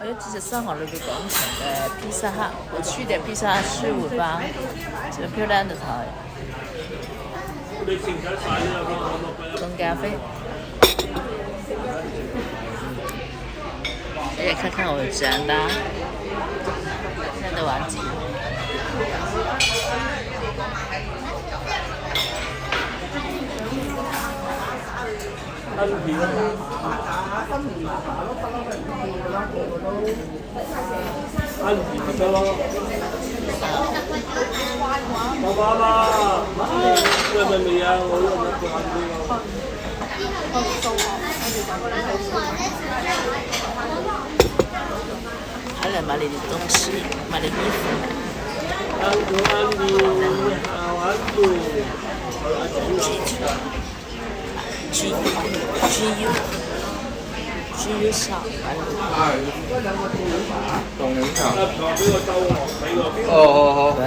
还有就是上海那个广场的披萨哈，我去的披萨15磅，这个漂亮的台。冲咖啡。大家看看我的简单，看得完景。咪得咯。爸爸嘛，喂咪未啊？我呢個晏啲咯。还来买你的东西，买的衣服。安度，好安度。GU 上安度。凍檸茶。俾個粥我，俾個。哦，好好。對。